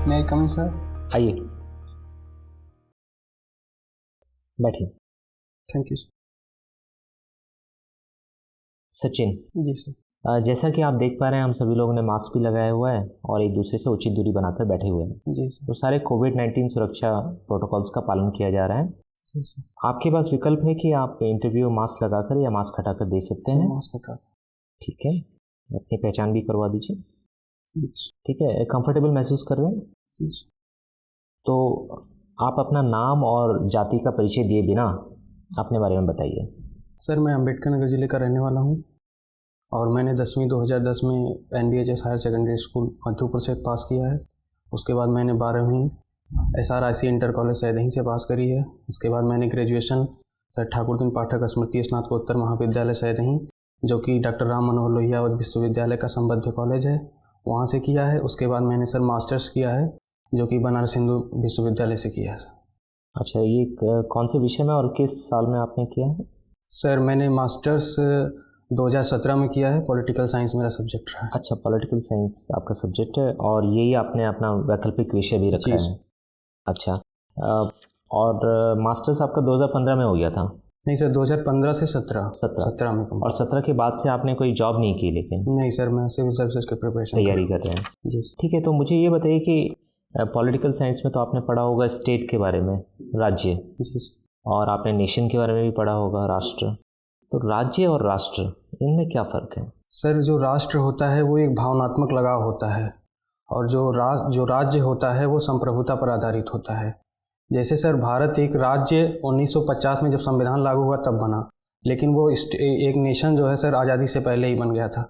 मे आई कम इन sir? आइए, बैठिए। Thank you Sachin, जी सर। जैसा कि आप देख पा रहे हैं, हम सभी लोगों ने मास्क भी लगाया हुआ है और एक दूसरे से उचित दूरी बनाकर बैठे हुए हैं। जी सर। तो सारे कोविड-19 सुरक्षा प्रोटोकॉल्स का पालन किया जा रहा है। जी सर। आपके पास विकल्प है कि आप इंटरव्यू मास्क लगाकर या मास्क हटाकर दे सकते हैं। मास्क हटा। ठीक है, अपनी पहचान भी करवा दीजिए। जी सर। ठीक है, कंफर्टेबल महसूस कर रहे हैं? जी सर। तो आप अपना नाम और जाति का परिचय दिए बिना अपने बारे में बताइए। सर, मैं अम्बेडकर नगर ज़िले का रहने वाला हूँ और मैंने 10वीं 2010 में NDHS higher secondary school Madhupur से पास किया है। उसके बाद मैंने 12वीं SRIC इंटर कॉलेज सैदही से पास करी है। उसके बाद मैंने ग्रेजुएशन सर ठाकुर दीन पाठक स्मृति स्नातकोत्तर महाविद्यालय सैदही, जो कि डॉक्टर राम मनोहर लोहिया विश्वविद्यालय का संबद्ध कॉलेज है, वहाँ से किया है। उसके बाद मैंने सर मास्टर्स किया है, जो कि बनारस हिंदू विश्वविद्यालय से किया है। अच्छा, ये कौन से विषय में और किस साल में आपने किया है? सर, मैंने मास्टर्स 2017 में किया है। पॉलिटिकल साइंस मेरा सब्जेक्ट रहा है। अच्छा, पॉलिटिकल साइंस आपका सब्जेक्ट है और यही आपने अपना वैकल्पिक विषय भी रखा है? अच्छा, और मास्टर्स आपका 2015 में हो गया था? नहीं सर, 2015 से 17 में। और 17 के बाद से आपने कोई जॉब नहीं की? लेकिन नहीं सर, मैं सिविल सर्विसेज की प्रिपरेशन तैयारी कर रहे हैं। जी। ठीक है, तो मुझे ये बताइए कि पॉलिटिकल साइंस में तो आपने पढ़ा होगा स्टेट के बारे में, राज्य। जी सर। और आपने नेशन के बारे में भी पढ़ा होगा, राष्ट्र। तो राज्य और राष्ट्र, इनमें क्या फ़र्क है? सर, जो राष्ट्र होता है वो एक भावनात्मक लगाव होता है और जो राज्य होता है वो संप्रभुता पर आधारित होता है। जैसे सर, भारत एक राज्य 1950 में जब संविधान लागू हुआ तब बना, लेकिन वो एक नेशन जो है सर आज़ादी से पहले ही बन गया था।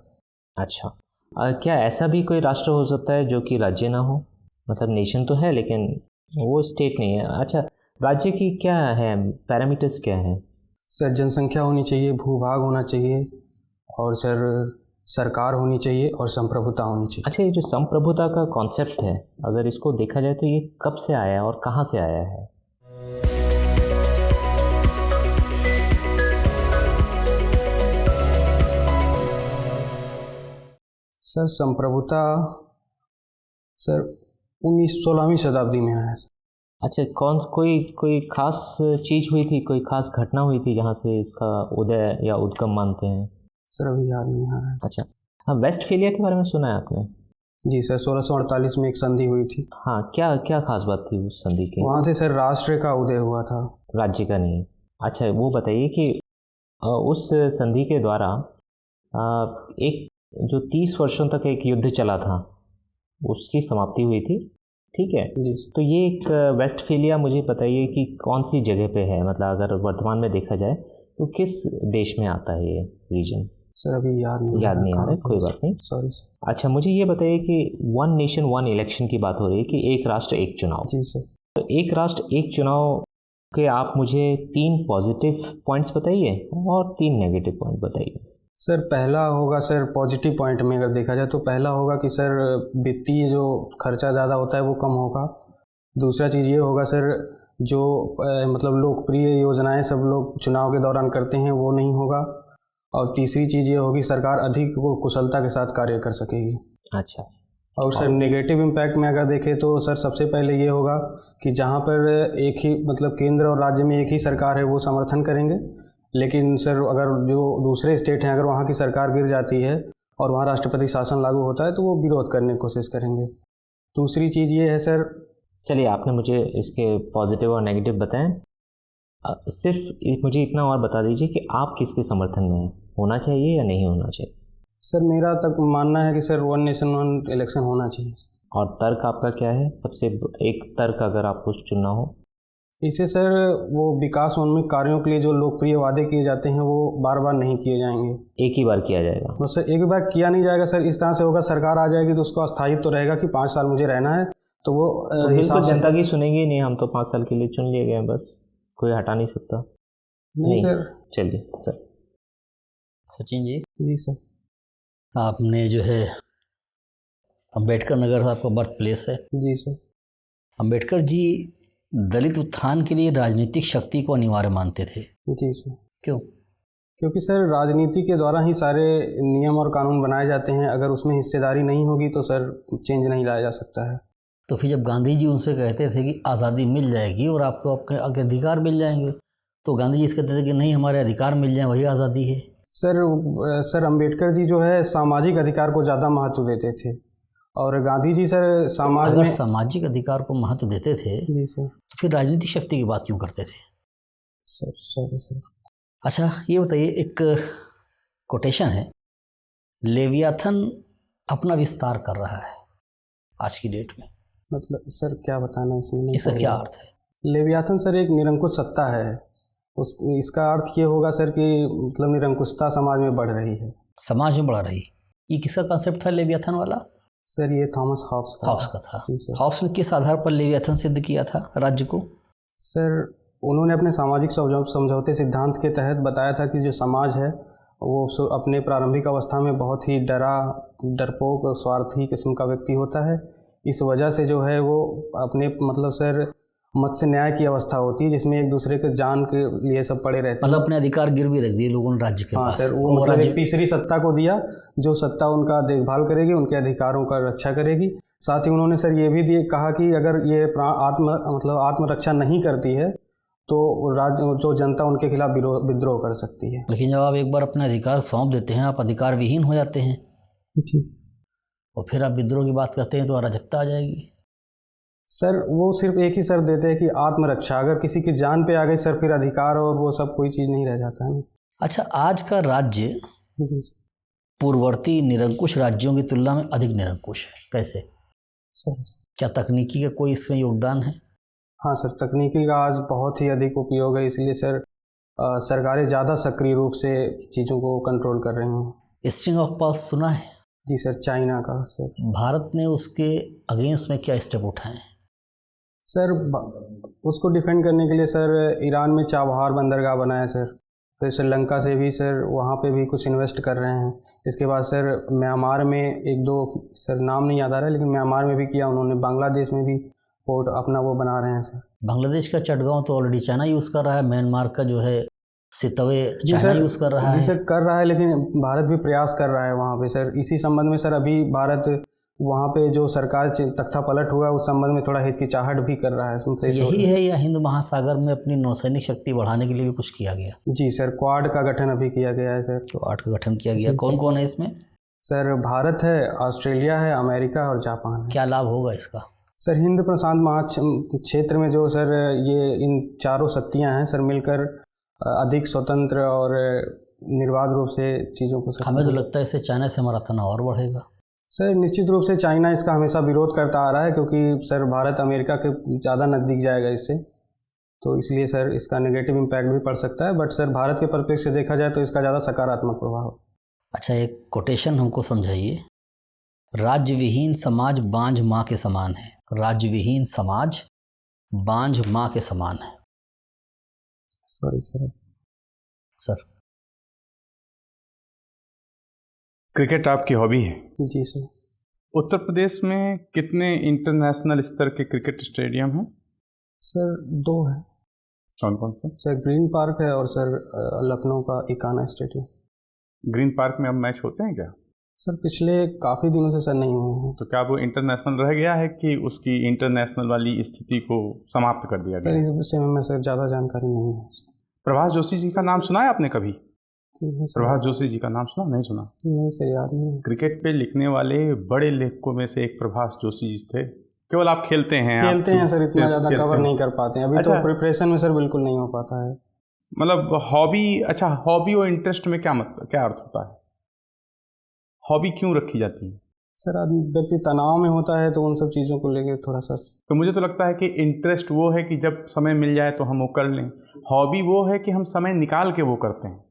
अच्छा, क्या ऐसा भी कोई राष्ट्र हो सकता है जो कि राज्य ना हो? मतलब नेशन तो है लेकिन वो स्टेट नहीं है। अच्छा, राज्य की क्या है, पैरामीटर्स क्या है? सर, जनसंख्या होनी चाहिए, भूभाग होना चाहिए और सर सरकार होनी चाहिए और संप्रभुता होनी चाहिए। अच्छा, ये जो संप्रभुता का कॉन्सेप्ट है, अगर इसको देखा जाए तो ये कब से आया है और कहाँ से आया है? सर, संप्रभुता सर 16वीं शताब्दी में आया है। अच्छा, कोई खास चीज़ हुई थी, कोई खास घटना हुई थी जहाँ से इसका उदय या उद्गम मानते हैं? सर, अभी याद नहीं आ रहा है। अच्छा, हाँ, वेस्टफेलिया के बारे में सुना है आपने? जी सर, 1648 में एक संधि हुई थी। हाँ, क्या क्या खास बात थी उस संधि की? वहाँ से सर राष्ट्र का उदय हुआ था, राज्य का नहीं। अच्छा, वो बताइए कि उस संधि के द्वारा एक जो 30 वर्षों तक एक युद्ध चला था, उसकी समाप्ति हुई थी। ठीक है जी। तो ये एक वेस्टफेलिया, मुझे बताइए कि कौन सी जगह पे है, मतलब अगर वर्तमान में देखा जाए तो किस देश में आता है ये रीजन? सर, अभी याद नहीं आ रहा है, कोई बात नहीं, सॉरी सर। अच्छा, मुझे ये बताइए कि वन नेशन वन इलेक्शन की बात हो रही है कि एक राष्ट्र एक चुनाव। जी सर। तो एक राष्ट्र एक चुनाव के आप मुझे 3 पॉजिटिव पॉइंट्स बताइए और 3 नेगेटिव पॉइंट बताइए। सर, पहला होगा सर पॉजिटिव पॉइंट में अगर देखा जाए तो पहला होगा कि सर वित्तीय जो खर्चा ज़्यादा होता है वो कम होगा। दूसरा चीज़ ये होगा सर, जो मतलब लोकप्रिय योजनाएं सब लोग चुनाव के दौरान करते हैं वो नहीं होगा। और तीसरी चीज़ ये होगी, सरकार अधिक कुशलता के साथ कार्य कर सकेगी। अच्छा, और सर नेगेटिव इम्पैक्ट में अगर देखें तो सर सबसे पहले ये होगा कि जहाँ पर एक ही मतलब केंद्र और राज्य में एक ही सरकार है वो समर्थन करेंगे, लेकिन सर अगर जो दूसरे स्टेट हैं अगर वहाँ की सरकार गिर जाती है और वहाँ राष्ट्रपति शासन लागू होता है तो वो विरोध करने की कोशिश करेंगे। दूसरी चीज़ ये है सर, चलिए आपने मुझे इसके पॉजिटिव और नेगेटिव बताएं, सिर्फ मुझे इतना और बता दीजिए कि आप किसके समर्थन में हैं, होना चाहिए या नहीं होना चाहिए? सर, मेरा तक मानना है कि sir one nation one election होना चाहिए। और तर्क आपका क्या है, सबसे एक तर्क अगर आपको चुनना हो? इसे सर वो विकासोन्मुख कार्यों के लिए जो लोकप्रिय वादे किए जाते हैं वो बार बार नहीं किए जाएंगे, एक ही बार किया जाएगा। बस सर एक बार किया नहीं जाएगा सर। इस तरह से होगा, सरकार आ जाएगी तो उसको अस्थायित्व तो रहेगा कि 5 साल मुझे रहना है, तो वो बिल्कुल जनता की सुनेंगे नहीं, हम तो 5 साल के लिए चुन लिए गए, बस कोई हटा नहीं सकता। नहीं सर। चलिए सर। सचिन जी। जी सर। आपने जो है अम्बेडकर नगर आपका बर्थ प्लेस है। जी सर। अम्बेडकर जी दलित उत्थान के लिए राजनीतिक शक्ति को अनिवार्य मानते थे। जी सर। क्यों? क्योंकि सर राजनीति के द्वारा ही सारे नियम और कानून बनाए जाते हैं, अगर उसमें हिस्सेदारी नहीं होगी तो सर चेंज नहीं लाया जा सकता है। तो फिर जब गांधी जी उनसे कहते थे कि आज़ादी मिल जाएगी और आपको आपके अधिकार मिल जाएंगे, तो गांधी जी इस कहते थे कि नहीं, हमारे अधिकार मिल जाए वही आज़ादी है। सर अम्बेडकर जी जो है सामाजिक अधिकार को ज़्यादा महत्व देते थे, और गांधी जी सर समाज अगर में सामाजिक अधिकार को महत्व देते थे जी सर। तो फिर राजनीतिक शक्ति की बात क्यों करते थे? सर अच्छा, ये बताइए, एक कोटेशन है, लेवियाथन अपना विस्तार कर रहा है आज की डेट में। मतलब सर क्या बताना इसमें, इसका क्या अर्थ है? लेवियाथन सर एक निरंकुश सत्ता है। इसका अर्थ ये होगा सर कि मतलब निरंकुशता समाज में बढ़ रही है। समाज में बढ़ रही, ये किसका कॉन्सेप्ट था लेवियाथन वाला? सर ये थॉमस हॉब्स का था। जी सर। हॉब्स ने किस आधार पर लेवियाथन सिद्ध किया था राज्य को? सर उन्होंने अपने सामाजिक समझौते सिद्धांत के तहत बताया था कि जो समाज है वो अपने प्रारंभिक अवस्था में बहुत ही डरपोक और स्वार्थी किस्म का व्यक्ति होता है। इस वजह से जो है वो अपने मतलब सर मत्स्य न्याय की अवस्था होती है, जिसमें एक दूसरे के जान के लिए सब पड़े रहते हैं। मतलब अपने अधिकार गिरवी रख दिए लोगों ने राज्य के पास। सर वो मतलब एक तीसरी सत्ता को दिया, जो सत्ता उनका देखभाल करेगी, उनके अधिकारों का रक्षा करेगी। साथ ही उन्होंने सर ये भी कहा कि अगर ये आत्मरक्षा नहीं करती है तो जो जनता उनके खिलाफ विद्रोह कर सकती है। लेकिन जब आप एक बार अपने अधिकार सौंप देते हैं, आप अधिकार विहीन हो जाते हैं, और फिर आप विद्रोह की बात करते हैं तो अराजकता आ जाएगी। सर वो सिर्फ एक ही सर देते हैं कि आत्मरक्षा, अगर किसी की जान पे आ गई सर फिर अधिकार और वो सब कोई चीज़ नहीं रह जाता है। अच्छा, आज का राज्य पूर्ववर्ती निरंकुश राज्यों की तुलना में अधिक निरंकुश है, कैसे? सर क्या तकनीकी का कोई इसमें योगदान है? हाँ सर, तकनीकी का आज बहुत ही अधिक उपयोग है, इसलिए सर सरकारें ज़्यादा सक्रिय रूप से चीज़ों को कंट्रोल कर रही हैं। स्ट्रिंग ऑफ पर्ल्स सुना है? जी सर, चाइना का। सर भारत ने उसके अगेंस्ट में क्या स्टेप उठाए हैं? सर उसको डिफेंड करने के लिए सर ईरान में चाबहार बंदरगाह बनाया सर, फिर श्रीलंका से भी सर वहाँ पे भी कुछ इन्वेस्ट कर रहे हैं। इसके बाद सर म्यांमार में एक दो, सर नाम नहीं याद आ रहा है, लेकिन म्यांमार में भी किया उन्होंने। बांग्लादेश में भी पोर्ट अपना वो बना रहे हैं सर। बांग्लादेश का चटगांव तो ऑलरेडी चाइना यूज़ कर रहा है, म्यांमार का जो है सितवे चाइना यूज़ कर रहा है। जी सर कर रहा है, लेकिन भारत भी प्रयास कर रहा है वहाँ पे सर। इसी संबंध में सर अभी भारत वहाँ पे जो सरकार तख्ता पलट हुआ उस संबंध में थोड़ा हिचकिचाहट भी कर रहा है। यही है या हिंद महासागर में अपनी नौसैनिक शक्ति बढ़ाने के लिए भी कुछ किया गया? जी सर, क्वाड का गठन अभी किया गया है सर। क्वाड का गठन किया गया, कौन कौन है इसमें? सर भारत है, ऑस्ट्रेलिया है, अमेरिका और जापान है। क्या लाभ होगा इसका? सर हिंद प्रशांत महाक्षेत्र में जो सर ये इन चारों शक्तियाँ हैं सर मिलकर अधिक स्वतंत्र और निर्बाध रूप से चीज़ों को। हमें तो लगता है इससे चाइना से हमारा तनाव और बढ़ेगा। सर निश्चित रूप से चाइना इसका हमेशा विरोध करता आ रहा है, क्योंकि सर भारत अमेरिका के ज़्यादा नज़दीक जाएगा इससे, तो इसलिए सर इसका नेगेटिव इम्पैक्ट भी पड़ सकता है। बट सर भारत के परिप्रेक्ष्य से देखा जाए तो इसका ज़्यादा सकारात्मक प्रभाव। अच्छा, एक कोटेशन हमको समझाइए। राज्य विहीन समाज बांझ माँ के समान है। राज्य विहीन समाज बांझ माँ के समान है। Sorry sir. क्रिकेट आपकी हॉबी है? जी सर। उत्तर प्रदेश में कितने इंटरनेशनल स्तर के क्रिकेट स्टेडियम हैं? सर 2 है। कौन कौन से? सर ग्रीन पार्क है और सर लखनऊ का इकाना स्टेडियम। ग्रीन पार्क में अब मैच होते हैं क्या? सर पिछले काफ़ी दिनों से सर नहीं हुए हैं। तो क्या वो इंटरनेशनल रह गया है कि उसकी इंटरनेशनल वाली स्थिति को समाप्त कर दिया गया? सर इस विषय में सर ज़्यादा जानकारी नहीं है। प्रभाष जोशी जी का नाम सुना है आपने कभी? प्रभाष जोशी जी का नाम सुना? नहीं सुना? नहीं सर, याद नहीं। क्रिकेट पे लिखने वाले बड़े लेखकों में से एक प्रभाष जोशी जी थे। केवल आप खेलते हैं सर, इतना ज़्यादा कवर नहीं कर पाते हैं अभी। अच्छा, तो प्रिपरेशन में सर बिल्कुल नहीं हो पाता है। मतलब हॉबी, अच्छा हॉबी और इंटरेस्ट में क्या अर्थ होता है? हॉबी क्यों रखी जाती है? सर व्यक्ति तनाव में होता है तो उन सब चीज़ों को लेकर थोड़ा सा। तो मुझे तो लगता है कि इंटरेस्ट वो है कि जब समय मिल जाए तो हम वो कर लें। हॉबी वो है कि हम समय निकाल के वो करते हैं।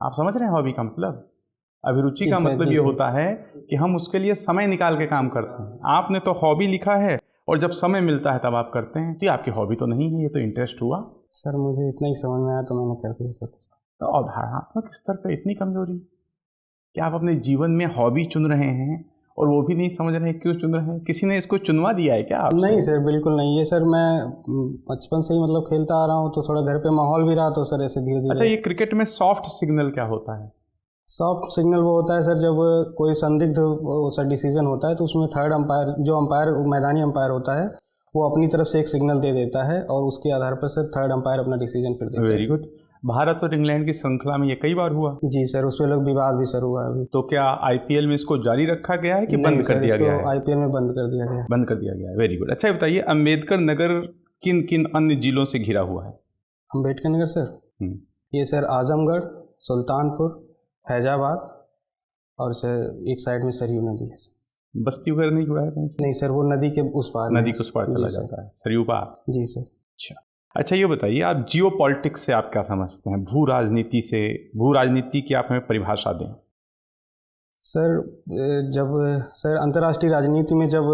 आप समझ रहे हैं हॉबी का मतलब? अभिरुचि का मतलब ये होता है कि हम उसके लिए समय निकाल के काम करते हैं। आपने तो हॉबी लिखा है और जब समय मिलता है तब आप करते हैं। तो ये आपकी हॉबी तो नहीं है, ये तो इंटरेस्ट हुआ। सर मुझे इतना ही समझ में आया तो मैंने कर दिया सर। तो अवधारणात्मक स्तर पर इतनी कमजोरी कि आप अपने जीवन में हॉबी चुन रहे हैं और वो भी नहीं समझ रहे हैं क्यों चुन रहे हैं? किसी ने इसको चुनवा दिया है क्या आपसे? नहीं सर, बिल्कुल नहीं। ये सर मैं बचपन से ही मतलब खेलता आ रहा हूँ, तो थोड़ा घर पे माहौल भी रहा तो सर ऐसे धीरे धीरे। अच्छा, ये क्रिकेट में सॉफ्ट सिग्नल क्या होता है? सॉफ्ट सिग्नल वो होता है सर जब कोई संदिग्ध सर डिसीजन होता है तो उसमें थर्ड अंपायर जो अंपायर मैदानी अंपायर होता है वो अपनी तरफ से एक सिग्नल दे देता है और उसके आधार पर सर थर्ड अंपायर अपना डिसीजन फिर देता है। Very good. भारत और इंग्लैंड की श्रृंखला में ये कई बार हुआ। जी सर, उस पर लोग विवाद भी सर हुआ अभी। तो क्या आईपीएल में इसको जारी रखा गया है कि बंद कर दिया गया है? आईपीएल में बंद कर दिया गया है। बंद कर दिया गया है। Very good. अच्छा, बताइए अम्बेडकर नगर किन किन अन्य जिलों से घिरा हुआ है? अम्बेडकर नगर सर ये सर आजमगढ़, सुल्तानपुर, फैजाबाद और सर एक साइड में सरयू नदी है। बस्ती वगैरह नहीं जुड़ा है कहीं से? नहीं सर, वो नदी के उस पार नदी के उस पार चला जाता है, सरयू पार। जी सर। अच्छा, ये बताइए आप जियो पॉलिटिक्स से आप क्या समझते हैं? भू राजनीति से, भू राजनीति की आप हमें परिभाषा दें। सर जब सर अंतर्राष्ट्रीय राजनीति में जब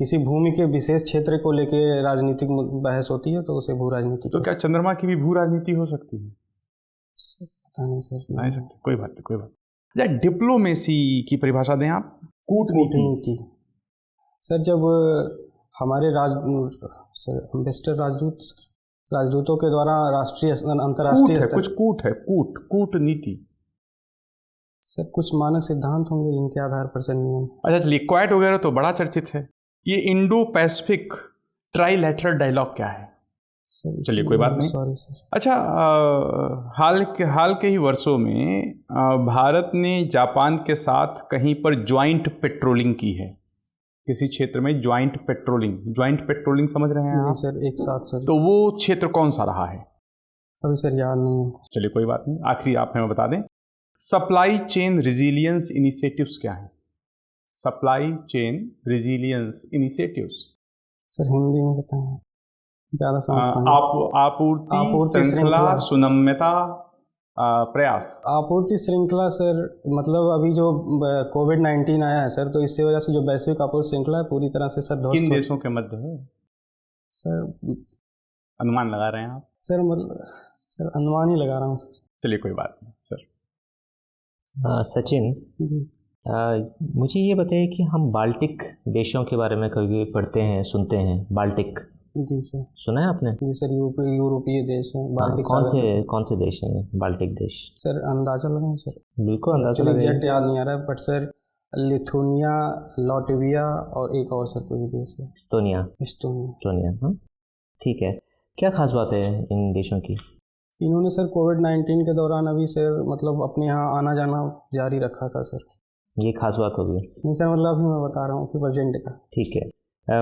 किसी भूमि के विशेष क्षेत्र को लेके राजनीतिक बहस होती है तो उसे भू राजनीति। तो क्या चंद्रमा की भी भू राजनीति हो सकती है? पता नहीं सर। नहीं सकती, कोई बात नहीं, कोई बात नहीं। या डिप्लोमेसी की परिभाषा दें आप। कूटनीति सर जब हमारे सर एम्बेसडर राजदूतों के द्वारा राष्ट्रीय अंतर्राष्ट्रीय कुछ कूटनीति सर कुछ मानक सिद्धांत होंगे जिनके आधार पर सर नियम। अच्छा चलिए, क्वाड वगैरह तो बड़ा चर्चित है। ये इंडो पैसिफिक ट्राइलैटरल डायलॉग क्या है? चलिए कोई बात नहीं, सॉरी सर। अच्छा, हाल के ही वर्षों में भारत ने जापान के साथ कहीं पर ज्वाइंट पेट्रोलिंग की है, किसी क्षेत्र में ज्वाइंट पेट्रोलिंग समझ रहे हैं आप? सर एक साथ सर। तो वो क्षेत्र कौन सा रहा है? अभी सर याद नहीं है। चलिए कोई बात नहीं, आखिरी आप हमें बता दें, सप्लाई चेन रिजिलियंस इनिशिएटिव्स क्या है? Supply chain resilience initiatives sir Hindi में बताएं, ज़्यादा समझ आपूर्ति श्रृंखला सुनम्यता प्रयास। आपूर्ति श्रृंखला सर मतलब अभी जो कोविड-19 आया है सर, तो इससे वजह से जो वैश्विक आपूर्ति श्रृंखला है पूरी तरह से सर ध्वस्त। किन देशों के मध्य है सर? अनुमान लगा रहे हैं आप? सर मतलब सर अनुमान ही लगा रहा हूँ सर। चलिए कोई बात नहीं सर। सचिन जी मुझे ये बताइए कि हम बाल्टिक देशों के बारे में कभी पढ़ते हैं, सुनते हैं। बाल्टिक जी सर, सुना है आपने? जी सर, यूरोपीय देश हैं बाल्टिक। कौन से देश हैं बाल्टिक देश? सर अंदाजा लगाऊं सर? बिल्कुल अंदाजा लगाइए। एग्जैक्ट याद नहीं आ रहा है बट सर लिथुनिया, लॉटविया और एक और सर कोई देश है। एस्टोनिया। हाँ ठीक है। क्या खास बात है इन देशों की? इन्होंने सर कोविड-19 के दौरान अभी सर मतलब अपने यहाँ आना जाना जारी रखा था सर। ये खास बात होगी? नहीं सर, मतलब अभी मैं बता रहा हूँ प्रेजेंट का। ठीक है।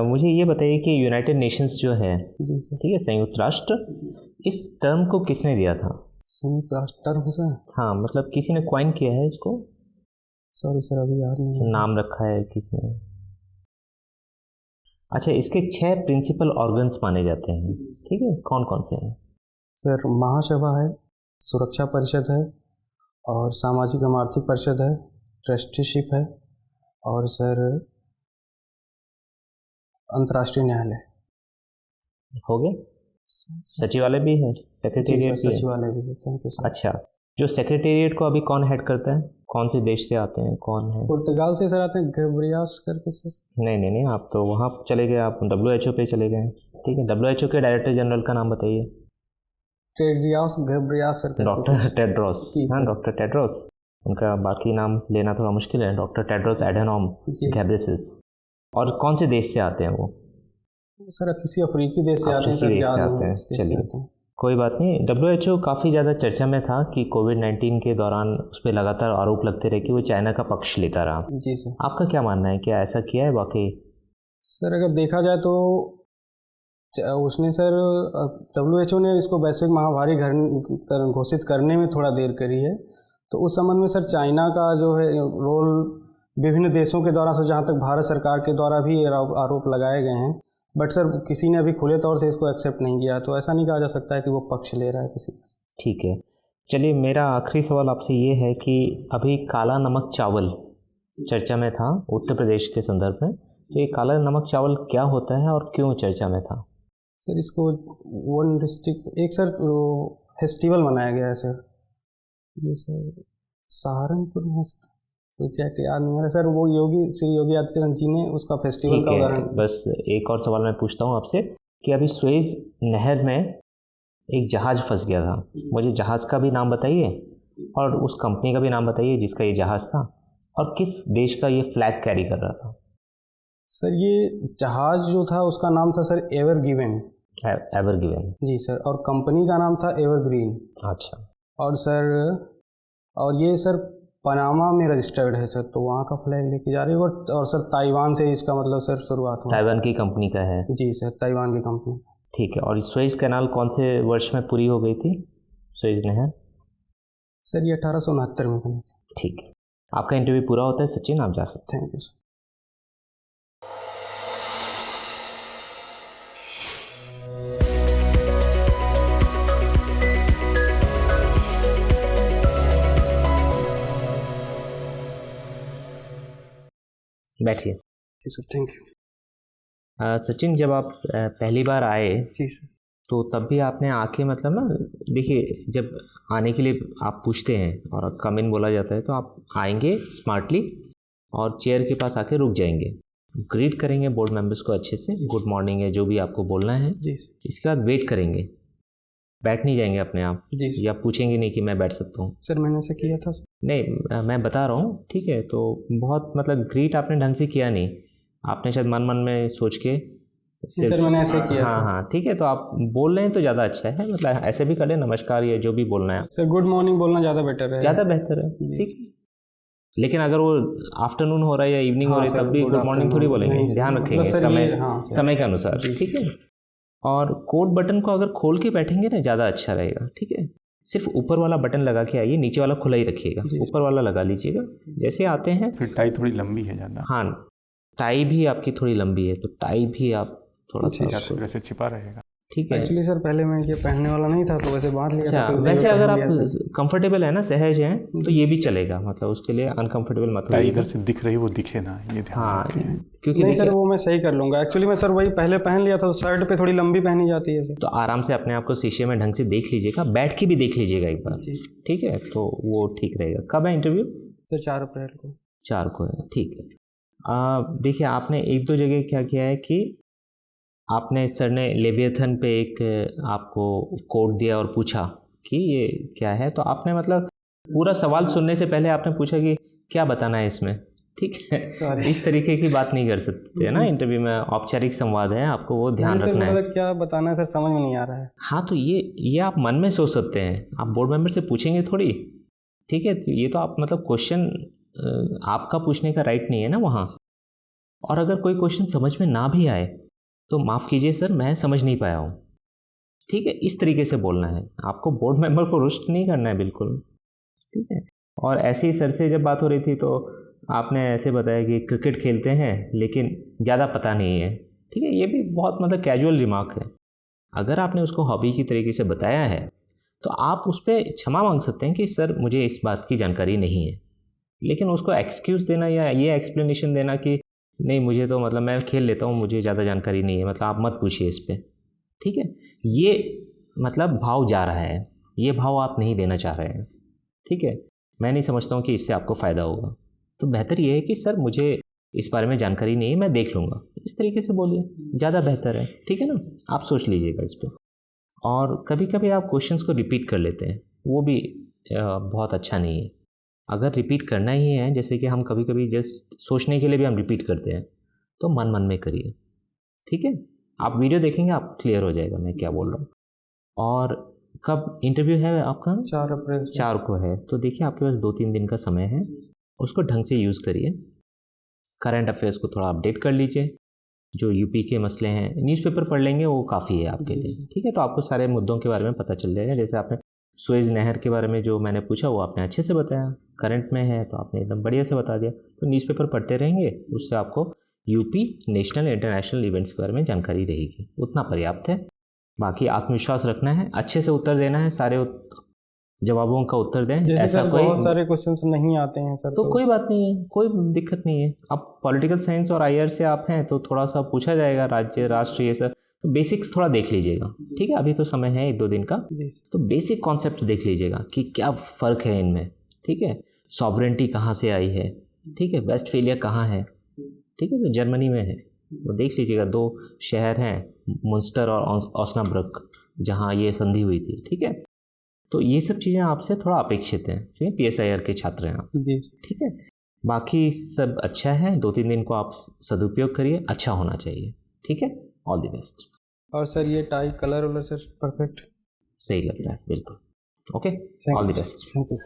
मुझे ये बताइए कि यूनाइटेड नेशंस जो है, जी सर, ठीक है, संयुक्त राष्ट्र, इस टर्म को किसने दिया था? संयुक्त राष्ट्र टर्म सर? हाँ मतलब किसी ने क्वाइन किया है इसको? सॉरी सर अभी याद नहीं। नाम रखा है किसने? अच्छा, इसके 6 प्रिंसिपल ऑर्गन्स माने जाते हैं, ठीक है, कौन कौन से हैं? सर महासभा है, सुरक्षा परिषद है और सामाजिक एवं आर्थिक परिषद है, ट्रस्टीशिप है और सर अंतर्राष्ट्रीय न्यायालय। हो गए? सचिवालय भी है, सेक्रेटेरिएट भी है। सचिवालय भी है। Thank you sir. अच्छा, जो सेक्रेटेरिएट को अभी कौन हेड करता है? कौन से देश से आते हैं, कौन है? पुर्तगाल से सर आते हैं, गब्रियास करके सर। नहीं, आप तो वहाँ चले गए, आप WHO पे चले गए। ठीक है, WHO के डायरेक्टर जनरल का नाम बताइए। टेड्रियास गब्रियास सर। Doctor Tedros. हाँ, डॉक्टर टेड्रोस। उनका बाकी नाम लेना थोड़ा मुश्किल है, डॉक्टर टेड्रोस एडेनॉम घेब्रेयेसस। और कौन से देश से आते हैं वो? सर किसी अफ्रीकी देश से आते हैं। चलिए कोई बात नहीं। WHO काफ़ी ज़्यादा चर्चा में था कि कोविड-19 के दौरान उस पर लगातार आरोप लगते रहे कि वो चाइना का पक्ष लेता रहा। जी सर। आपका क्या मानना है, क्या ऐसा किया है वाकई? सर अगर देखा जाए तो उसने सर WHO ने इसको वैश्विक महामारी घोषित करने में थोड़ा देर करी है, तो उस संबंध में सर चाइना का जो है रोल विभिन्न देशों के द्वारा, सर जहाँ तक भारत सरकार के द्वारा भी आरोप लगाए गए हैं, बट सर किसी ने अभी खुले तौर से इसको एक्सेप्ट नहीं किया, तो ऐसा नहीं कहा जा सकता है कि वो पक्ष ले रहा है किसी का। ठीक है, चलिए मेरा आखिरी सवाल आपसे ये है कि अभी काला नमक चावल चर्चा में था उत्तर प्रदेश के संदर्भ में, तो ये काला नमक चावल क्या होता है और क्यों चर्चा में था? सर इसको वन डिस्ट्रिक्ट एक सर फेस्टिवल मनाया गया है सर, ये सर सहारनपुर में, एग्जैक्ट याद नहीं आ रहा सर, वो श्री योगी आदित्यनाथ जी ने उसका फेस्टिवल का उदाहरण। बस एक और सवाल मैं पूछता हूँ आपसे कि अभी सुएज नहर में एक जहाज़ फंस गया था, मुझे जहाज़ का भी नाम बताइए और उस कंपनी का भी नाम बताइए जिसका ये जहाज़ था, और किस देश का ये फ्लैग कैरी कर रहा था। सर ये जहाज़ जो था उसका नाम था sir Ever Given. Ever Given. जी सर, और कंपनी का नाम था एवरग्रीन। अच्छा। और सर, और ये सर पनामा में रजिस्टर्ड है सर, तो वहाँ का फ्लैग लेके जा रही है। और सर ताइवान से इसका मतलब सर शुरुआत हुआ। ताइवान की कंपनी का है। जी सर, ताइवान की कंपनी। ठीक है। और सुएज कैनाल कौन से वर्ष में पूरी हो गई थी, सुएज नहर? सर ये 1869 में बनी। ठीक है, आपका इंटरव्यू पूरा होता है सचिन, आप जा सकते हैं। Thank you sir. बैठिए। जी सर, थैंक यू। सचिन, जब आप पहली बार आए जी सर। तो तब भी आपने आके मतलब ना, देखिए जब आने के लिए आप पूछते हैं और कम इन बोला जाता है तो आप आएंगे स्मार्टली और चेयर के पास आके रुक जाएंगे, ग्रीट करेंगे बोर्ड मेंबर्स को अच्छे से, गुड मॉर्निंग है जो भी आपको बोलना है। जी सर। इसके बाद वेट करेंगे, बैठ नहीं जाएंगे अपने आप, जी सर। या पूछेंगे नहीं कि मैं बैठ सकता हूँ। सर मैंने ऐसा किया था सर। नहीं, मैं बता रहा हूँ, ठीक है। तो बहुत मतलब ग्रीट आपने ढंग से किया नहीं, आपने शायद मन मन में सोच के सर मैंने ऐसे किया। हाँ हाँ, ठीक है। तो आप बोल रहे हैं तो ज़्यादा अच्छा है, मतलब ऐसे भी कर लें, नमस्कार या जो भी बोलना है। सर गुड मॉर्निंग बोलना ज़्यादा बेटर है। ज़्यादा बेहतर है, ठीक है। लेकिन अगर वो आफ्टरनून हो रहा है या इवनिंग हो रही है तब भी गुड मॉर्निंग थोड़ी बोलेंगे, ध्यान रखेंगे समय के अनुसार, ठीक है। और कोट बटन को अगर खोल के बैठेंगे ना ज़्यादा अच्छा रहेगा, ठीक है। सिर्फ ऊपर वाला बटन लगा के आइए, नीचे वाला खुला ही रखिएगा, ऊपर वाला लगा लीजिएगा जैसे आते हैं। फिर टाई थोड़ी लंबी है ज़्यादा। हाँ, टाई भी आपकी थोड़ी लंबी है तो टाई भी आप थोड़ा सा वैसे छिपा रहेगा, ठीक है। एक्चुअली सर पहले मैं ये पहनने वाला नहीं था तो वैसे बांध लिया था। अच्छा, वैसे अगर आप कंफर्टेबल है ना, सहज हैं, तो ये भी चलेगा, मतलब उसके लिए अनकंफर्टेबल मत होइए। इधर से दिख रही वो दिखे ना, ये ध्यान हाँ, रखिए। क्योंकि नहीं सर वो मैं सही कर लूँगा। एक्चुअली मैं सर वही पहले पहन लिया था तो शर्ट पे थोड़ी लंबी पहनी जाती है सर। तो आराम से अपने आप को शीशे में ढंग से देख लीजिएगा, बैठ के भी देख लीजिएगा एक बार, ठीक है। तो वो ठीक रहेगा। कब है इंटरव्यू? सर 4 अप्रैल को। 4 को है, ठीक है। देखिए आपने एक दो जगह क्या किया है कि आपने, सर ने लेविएथन पे एक आपको कोड दिया और पूछा कि ये क्या है, तो आपने मतलब पूरा सवाल सुनने से पहले आपने पूछा कि क्या बताना है इसमें, ठीक है। इस तरीके की बात नहीं कर सकते है ना इंटरव्यू में, औपचारिक संवाद है, आपको वो ध्यान रखना है। क्या बताना है सर, समझ में नहीं आ रहा है। हाँ, तो ये आप मन में सोच सकते हैं, आप बोर्ड मेंबर से पूछेंगे थोड़ी, ठीक है। ये तो आप मतलब क्वेश्चन आपका पूछने का राइट नहीं है ना वहाँ। और अगर कोई क्वेश्चन समझ में ना भी आए तो माफ़ कीजिए सर, मैं समझ नहीं पाया हूँ, ठीक है। इस तरीके से बोलना है आपको, बोर्ड मेंबर को रुष्ट नहीं करना है बिल्कुल, ठीक है। और ऐसे ही सर से जब बात हो रही थी तो आपने ऐसे बताया कि क्रिकेट खेलते हैं लेकिन ज़्यादा पता नहीं है, ठीक है। ये भी बहुत मतलब कैजुअल रिमार्क है। अगर आपने उसको हॉबी की तरीके से बताया है तो आप उस पर क्षमा मांग सकते हैं कि सर मुझे इस बात की जानकारी नहीं है, लेकिन उसको एक्सक्यूज़ देना या ये एक्सप्लेनेशन देना कि नहीं मुझे तो मतलब मैं खेल लेता हूँ, मुझे ज़्यादा जानकारी नहीं है, मतलब आप मत पूछिए इस पर, ठीक है। ये मतलब भाव जा रहा है, ये भाव आप नहीं देना चाह रहे हैं, ठीक है। मैं नहीं समझता हूँ कि इससे आपको फ़ायदा होगा, तो बेहतर ये है कि सर मुझे इस बारे में जानकारी नहीं है, मैं देख लूँगा, इस तरीके से बोलिए, ज़्यादा बेहतर है, ठीक है ना। आप सोच लीजिएगा इस पर। और कभी कभी आप क्वेश्चंस को रिपीट कर लेते हैं, वो भी बहुत अच्छा नहीं है। अगर रिपीट करना ही है, जैसे कि हम कभी कभी जस्ट सोचने के लिए भी हम रिपीट करते हैं, तो मन मन में करिए, ठीक है। आप वीडियो देखेंगे आप क्लियर हो जाएगा मैं क्या बोल रहा हूँ। और कब इंटरव्यू है आपका? 4 अप्रैल। 4 को है, तो देखिए आपके पास 2-3 दिन का समय है, उसको ढंग से यूज़ करिए। करंट अफेयर्स को थोड़ा अपडेट कर लीजिए, जो यूपी के मसले हैं न्यूज़पेपर पढ़ लेंगे वो काफ़ी है आपके लिए, ठीक है। तो आपको सारे मुद्दों के बारे में पता चल जाएगा। जैसे आपने सुएज नहर के बारे में जो मैंने पूछा वो आपने अच्छे से बताया, करंट में है तो आपने एकदम बढ़िया से बता दिया। तो न्यूज़पेपर पढ़ते रहेंगे, उससे आपको यूपी नेशनल इंटरनेशनल इवेंट्स के बारे में जानकारी रहेगी, उतना पर्याप्त है। बाकी आत्मविश्वास रखना है, अच्छे से उत्तर देना है, सारे जवाबों का उत्तर दें। ऐसा कोई बहुत सारे क्वेश्चंस नहीं आते हैं सर, तो कोई बात नहीं है, कोई दिक्कत नहीं है। अब पॉलिटिकल साइंस और आईआर से आप हैं तो थोड़ा सा पूछा जाएगा, राज्य राष्ट्र ये सब, तो बेसिक्स थोड़ा देख लीजिएगा, ठीक है। अभी तो समय है 1-2 दिन का, तो बेसिक कॉन्सेप्ट देख लीजिएगा कि क्या फ़र्क है इनमें, ठीक है। सॉवरेंटी कहाँ से आई है, ठीक है। वेस्टफेलिया कहाँ है, ठीक है, तो जर्मनी में है, वो देख लीजिएगा। 2 शहर हैं, मुंस्टर और ओस्नाब्रुक, जहाँ ये संधि हुई थी, ठीक है। तो ये सब चीज़ें आपसे थोड़ा अपेक्षित हैं, क्योंकि PSIR के छात्र हैं आप। जी। ठीक है, बाकी सब अच्छा है। 2-3 दिन को आप सदुपयोग करिए, अच्छा होना चाहिए। ठीक है, ऑल द बेस्ट। और सर ये टाई कलर वलर सर परफेक्ट सही लग रहा है, बिल्कुल। Okay, all the best. Thank you.